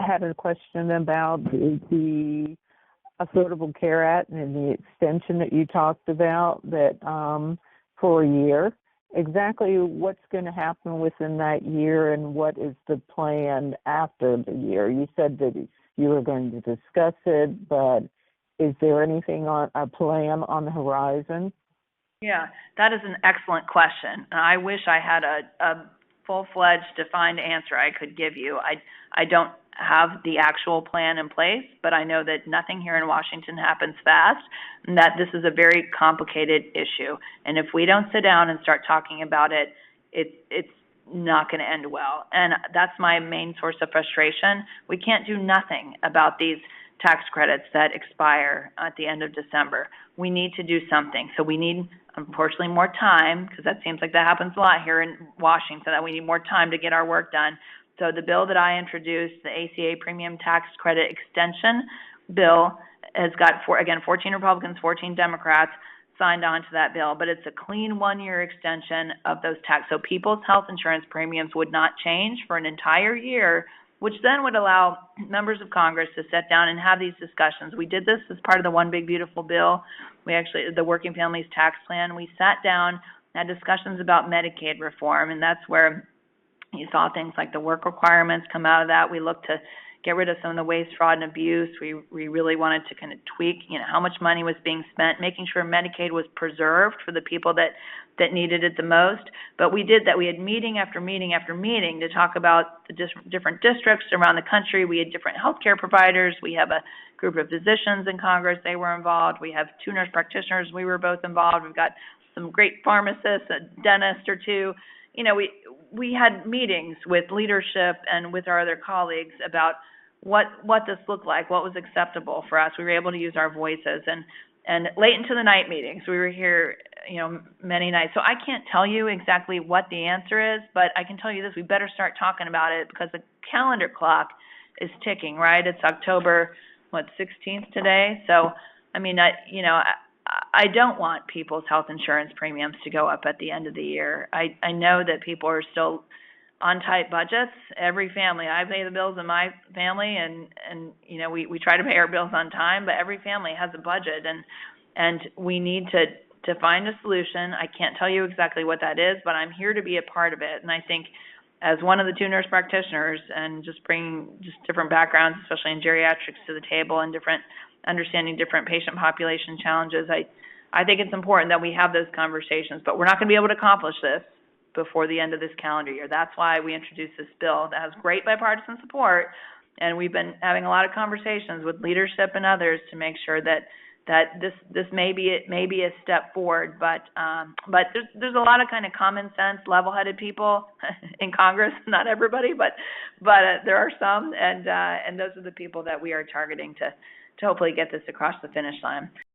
I had a question about the Affordable Care Act and the extension that you talked about that for a year. Exactly what's going to happen within that year and what is the plan after the year? You said that you were going to discuss it, but is there anything on a plan on the horizon? Yeah, that is an excellent question. I wish I had a full-fledged, defined answer I could give you. I don't have the actual plan in place, but I know that nothing here in Washington happens fast, and that this is a very complicated issue. And if we don't sit down and start talking about it, it's not going to end well. And that's my main source of frustration. We can't do nothing about these tax credits that expire at the end of December. We need to do something. So we need, unfortunately, more time, because that seems like that happens a lot here in Washington, that we need more time to get our work done. So the bill that I introduced, the ACA Premium Tax Credit Extension bill, has got, 14 Republicans, 14 Democrats signed on to that bill, but it's a clean one-year extension of those tax. So people's health insurance premiums would not change for an entire year, which then would allow members of Congress to sit down and have these discussions. We did this as part of the One Big Beautiful Bill. The Working Families Tax Plan, we sat down, had discussions about Medicaid reform, and that's where you saw things like the work requirements come out of that. We looked to get rid of some of the waste, fraud, and abuse. We really wanted to kind of tweak, how much money was being spent, making sure Medicaid was preserved for the people that needed it the most. But we did that. We had meeting after meeting after meeting to talk about the different districts around the country. We had different healthcare providers. We have a group of physicians in Congress. They were involved. We have 2 nurse practitioners. We were both involved. We've got some great pharmacists, a dentist or two. We had meetings with leadership and with our other colleagues about what this looked like, what was acceptable for us. We were able to use our voices, and late into the night meetings, we were here, many nights. So I can't tell you exactly what the answer is, but I can tell you this: we better start talking about it, because the calendar clock is ticking, right? It's October 16th today. So I don't want people's health insurance premiums to go up at the end of the year. I know that people are still on tight budgets. Every family, I pay the bills in my family, and we try to pay our bills on time, but every family has a budget, and we need to find a solution. I can't tell you exactly what that is, but I'm here to be a part of it. And I think, as one of the 2 nurse practitioners, and just bringing different backgrounds, especially in geriatrics, to the table, and understanding different patient population challenges, I think it's important that we have those conversations. But we're not going to be able to accomplish this before the end of this calendar year. That's why we introduced this bill that has great bipartisan support, and we've been having a lot of conversations with leadership and others to make sure that this may be a step forward. But there's a lot of kind of common sense, level-headed people in Congress. Not everybody, but there are some, and those are the people that we are targeting to hopefully get this across the finish line.